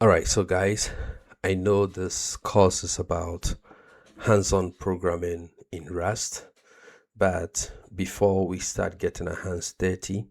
All right, so guys, I know this course is about hands-on programming in Rust, but before we start getting our hands dirty,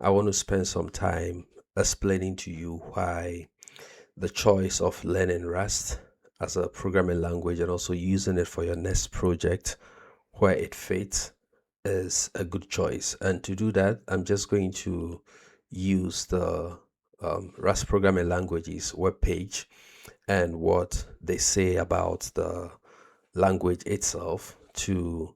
I want to spend some time explaining to you why the choice of learning Rust as a programming language and also using it for your next project where it fits is a good choice. And to do that, I'm just going to use the Rust programming languages webpage and what they say about the language itself to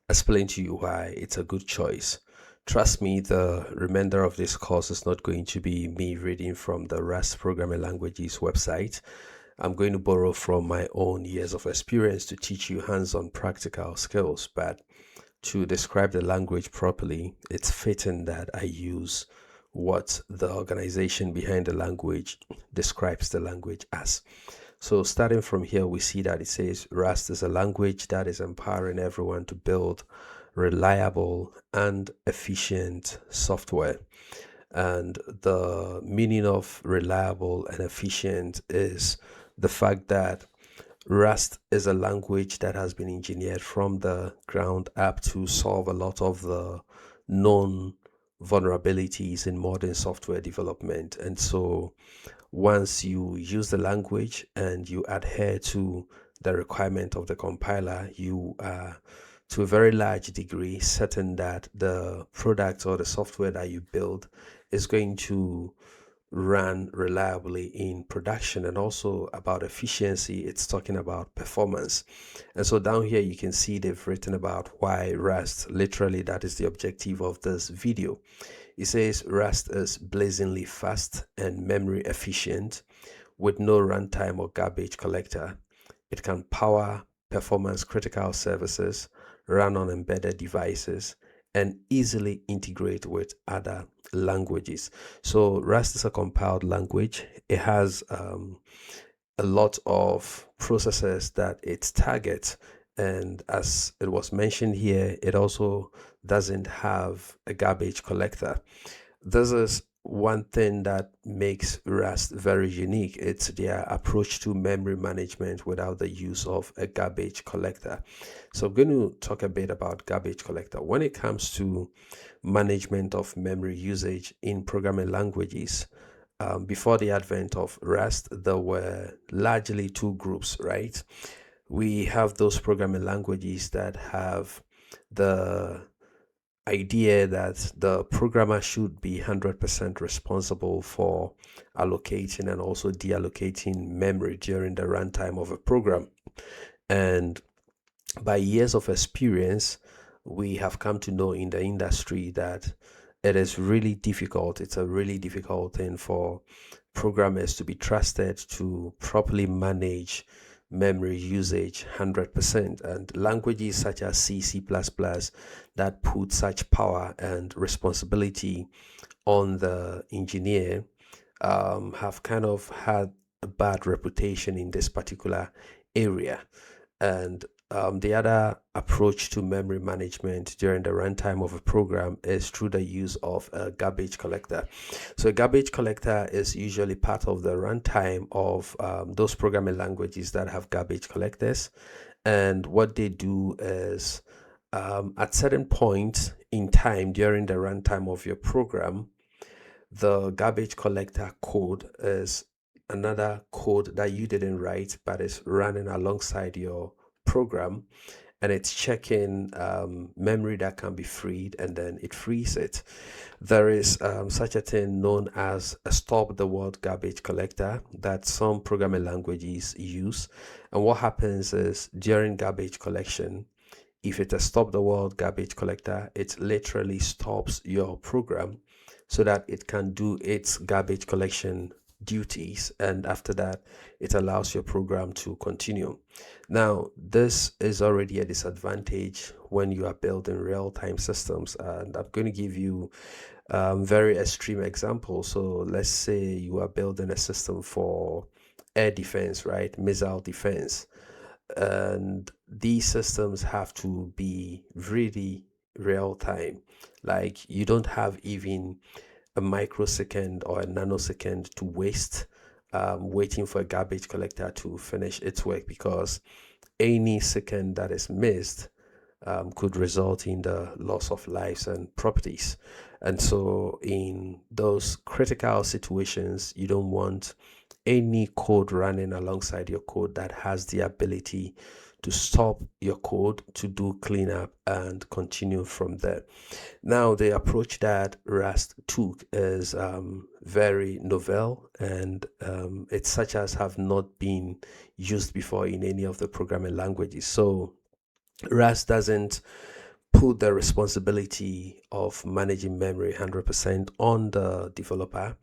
explain to you why it's a good choice. Trust me, the remainder of this course is not going to be me reading from the Rust programming languages website. I'm going to borrow from my own years of experience to teach you hands-on practical skills, but to describe the language properly, it's fitting that I use what the organization behind the language describes the language as. So, starting from here, we see that it says Rust is a language that is empowering everyone to build reliable and efficient software. And the meaning of reliable and efficient is the fact that Rust is a language that has been engineered from the ground up to solve a lot of the known vulnerabilities in modern software development. And so once you use the language and you adhere to the requirement of the compiler, you are to a very large degree certain that the product or the software that you build is going to run reliably in production. And also about efficiency, it's talking about performance. And so down here you can see they've written about why Rust, literally that is the objective of this video. It says Rust is blazingly fast and memory efficient with no runtime or garbage collector. It can power performance critical services, run on embedded devices, and easily integrate with other languages. So Rust is a compiled language. It has a lot of processes that it targets. And as it was mentioned here, it also doesn't have a garbage collector. This is one thing that makes Rust very unique. It's their approach to memory management without the use of a garbage collector. So I'm going to talk a bit about garbage collector. When it comes to management of memory usage in programming languages, before the advent of Rust, there were largely two groups, right? We have those programming languages that have the idea that the programmer should be 100% responsible for allocating and also deallocating memory during the runtime of a program. And by years of experience, we have come to know in the industry that it is really difficult. It's a really difficult thing for programmers to be trusted to properly manage memory usage 100%. And languages such as C++ that put such power and responsibility on the engineer have kind of had a bad reputation in this particular area. And the other approach to memory management during the runtime of a program is through the use of a garbage collector. So a garbage collector is usually part of the runtime of those programming languages that have garbage collectors. And what they do is at certain points in time during the runtime of your program, the garbage collector code is another code that you didn't write but is running alongside your program, and it's checking memory that can be freed, and then it frees it. There is such a thing known as a stop the world garbage collector that some programming languages use. And what happens is during garbage collection, if it's a stop the world garbage collector, it literally stops your program so that it can do its garbage collection duties, and after that it allows your program to continue. Now this is already a disadvantage when you are building real-time systems, and I'm going to give you very extreme examples. So let's say you are building a system for air defense, right, missile defense, and these systems have to be really real time. Like you don't have even a microsecond or a nanosecond to waste waiting for a garbage collector to finish its work, because any second that is missed could result in the loss of lives and properties. And so, in those critical situations, you don't want any code running alongside your code that has the ability to stop your code, to do cleanup, and continue from there. Now, the approach that Rust took is very novel, and it's such as have not been used before in any of the programming languages. So Rust doesn't put the responsibility of managing memory 100% on the developer,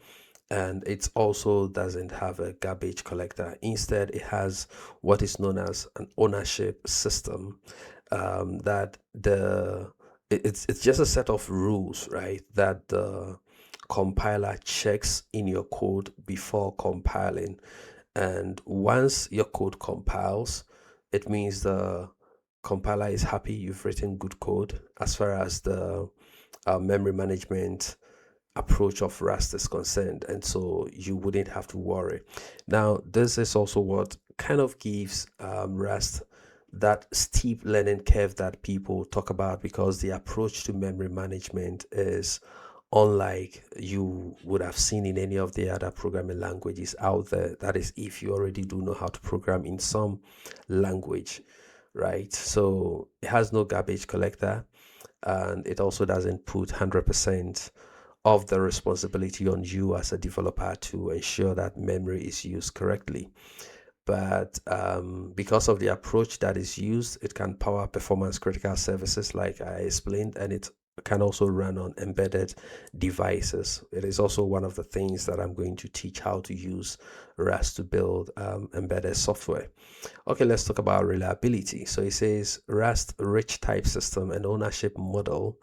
and it also doesn't have a garbage collector. Instead, it has what is known as an ownership system, that it's just a set of rules, right, that the compiler checks in your code before compiling. And once your code compiles, it means the compiler is happy you've written good code as far as the memory management approach of Rust is concerned, and so you wouldn't have to worry. Now, this is also what kind of gives Rust that steep learning curve that people talk about, because the approach to memory management is unlike you would have seen in any of the other programming languages out there. That is, if you already do know how to program in some language, right? So it has no garbage collector, and it also doesn't put 100% of the responsibility on you as a developer to ensure that memory is used correctly. But because of the approach that is used, it can power performance critical services like I explained, and it can also run on embedded devices. It is also one of the things that I'm going to teach, how to use Rust to build embedded software. Okay, let's talk about reliability. So it says Rust rich type system and ownership model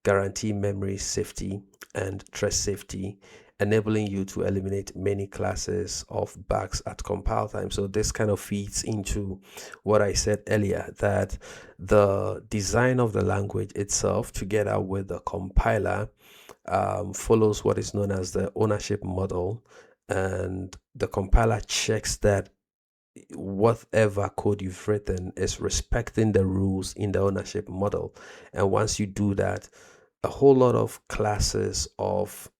guarantee memory safety and thread safety, enabling you to eliminate many classes of bugs at compile time. So this kind of feeds into what I said earlier, that the design of the language itself, together with the compiler, follows what is known as the ownership model, and the compiler checks that whatever code you've written is respecting the rules in the ownership model. And once you do that, a whole lot of classes of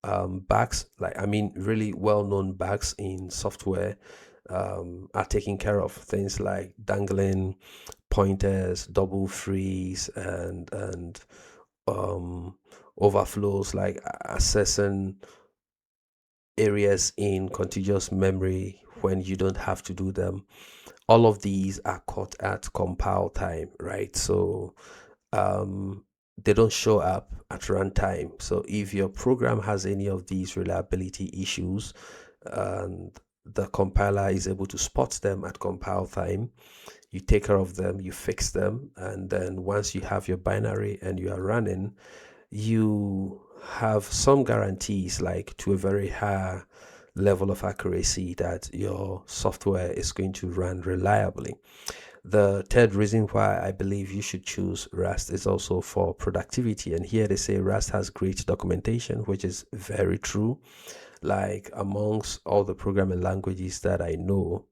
bugs, like I mean really well-known bugs in software, are taken care of. Things like dangling pointers, double freeze, and overflows, like accessing areas in contiguous memory when you don't have to do them. All of these are caught at compile time, right? So they don't show up at runtime. So if your program has any of these reliability issues, and the compiler is able to spot them at compile time, you take care of them, you fix them, and then once you have your binary and you are running, you have some guarantees, like to a very high level of accuracy, that your software is going to run reliably. The third reason why I believe you should choose Rust is also for productivity. And here they say Rust has great documentation, which is very true. Like amongst all the programming languages that I know,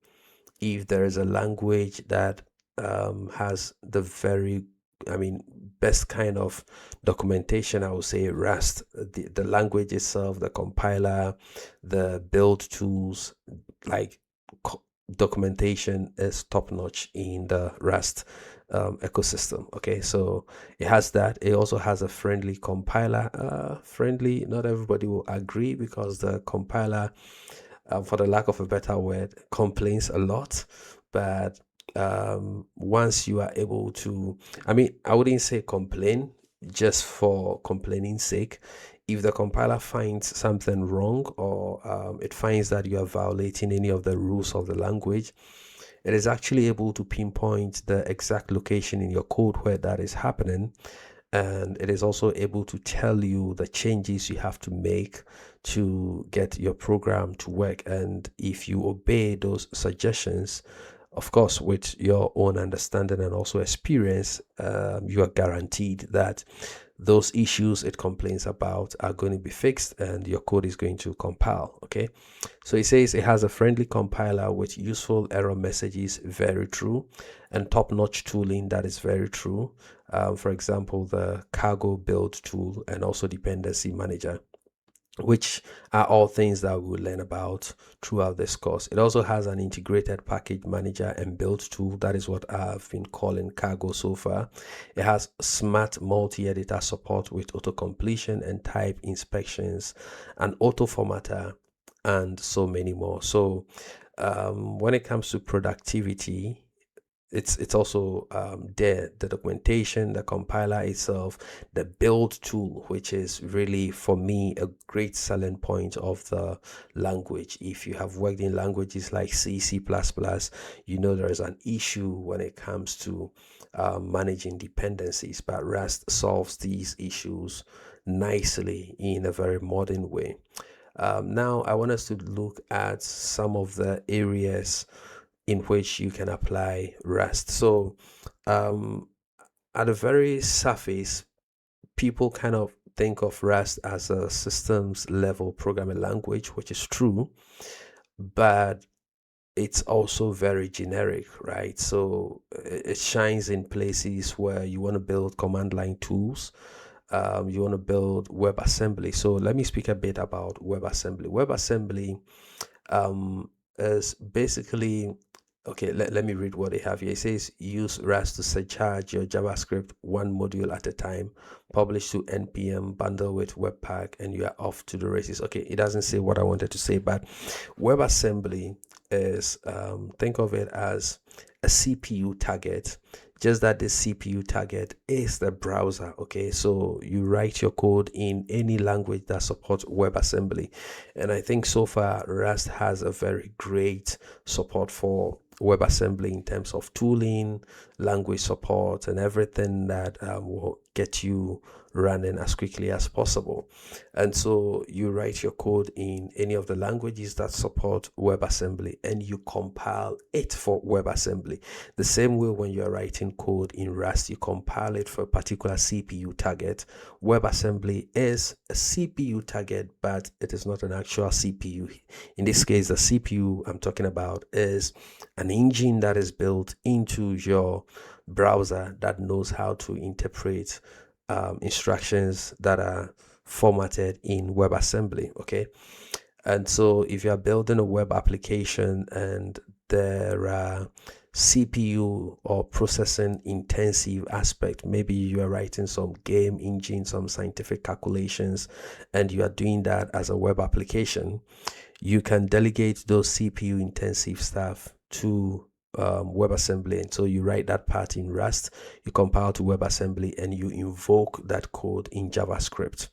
if there is a language that has the very, I mean, best kind of documentation, I would say Rust. The language itself, the compiler, the build tools, like documentation is top notch in the Rust ecosystem. Okay, so it has that. It also has a friendly compiler. Friendly, not everybody will agree, because the compiler, for the lack of a better word, complains a lot. But once you are able to, I mean, I wouldn't say complain just for complaining's sake. If the compiler finds something wrong, or it finds that you are violating any of the rules of the language, it is actually able to pinpoint the exact location in your code where that is happening, and it is also able to tell you the changes you have to make to get your program to work. And if you obey those suggestions, of course with your own understanding and also experience, you are guaranteed that those issues it complains about are going to be fixed and your code is going to compile. Okay, so it says it has a friendly compiler with useful error messages, very true, and top-notch tooling, that is very true. For example, the cargo build tool and also dependency manager, which are all things that we'll learn about throughout this course. It also has an integrated package manager and build tool. That is what I've been calling cargo so far. It has smart multi-editor support with auto completion and type inspections, and auto formatter, and so many more. So when it comes to productivity, it's also there, the documentation, the compiler itself, the build tool, which is really for me a great selling point of the language. If you have worked in languages like C++, you know there is an issue when it comes to managing dependencies, but Rust solves these issues nicely in a very modern way. Now I want us to look at some of the areas in which you can apply Rust. So, at the very surface, people kind of think of Rust as a systems level programming language, which is true, but it's also very generic, right? So it shines in places where you want to build command line tools. You want to build WebAssembly. So let me speak a bit about WebAssembly. WebAssembly um, is basically, okay, let me read what they have here. It says use Rust to surcharge your JavaScript one module at a time, publish to npm, bundle with Webpack, and you are off to the races. Okay, it doesn't say what I wanted to say, but WebAssembly is, think of it as a CPU target, just that the CPU target is the browser. Okay, so you write your code in any language that supports WebAssembly, and I think so far Rust has a very great support for WebAssembly in terms of tooling, language support, and everything that will get you running as quickly as possible. And so you write your code in any of the languages that support WebAssembly and you compile it for WebAssembly. The same way when you're writing code in Rust, you compile it for a particular CPU target. WebAssembly is a CPU target, but it is not an actual CPU. In this case, the CPU I'm talking about is an engine that is built into your browser that knows how to interpret instructions that are formatted in WebAssembly. Okay, and so if you are building a web application and there are CPU or processing intensive aspect, maybe you are writing some game engine, some scientific calculations, and you are doing that as a web application, you can delegate those CPU intensive stuff to WebAssembly. And so you write that part in Rust, you compile to WebAssembly, and you invoke that code in JavaScript.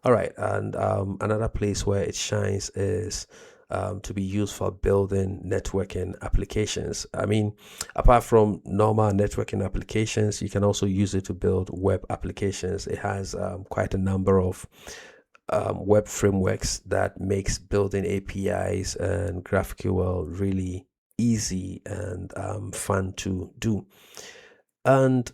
All right, and another place where it shines is to be used for building networking applications. I mean, apart from normal networking applications, you can also use it to build web applications. It has quite a number of web frameworks that makes building APIs and GraphQL really easy and fun to do. And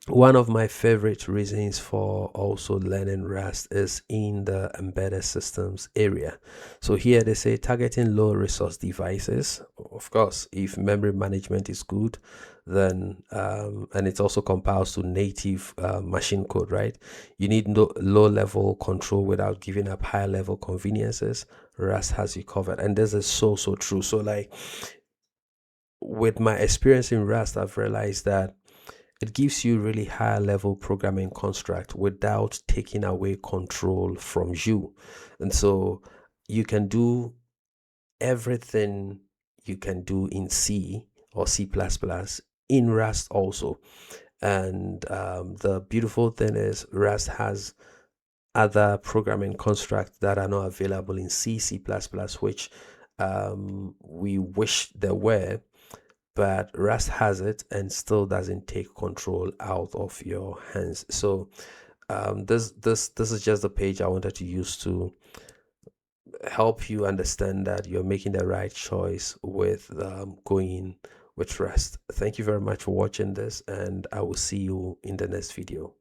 one of my favorite reasons for also learning Rust is in the embedded systems area. So here they say targeting low resource devices. Of course, if memory management is good, then and it also compiles to native machine code, right? You need low level control without giving up high level conveniences. Rust has you covered, and this is so true. So like with my experience in Rust, I've realized that it gives you really high level programming construct without taking away control from you. And so you can do everything you can do in C or C++ in Rust also. And the beautiful thing is Rust has other programming constructs that are not available in C++, which we wish there were, but Rust has it and still doesn't take control out of your hands. So this is just the page I wanted to use to help you understand that you're making the right choice with going with Rust. Thank you very much for watching this, and I will see you in the next video.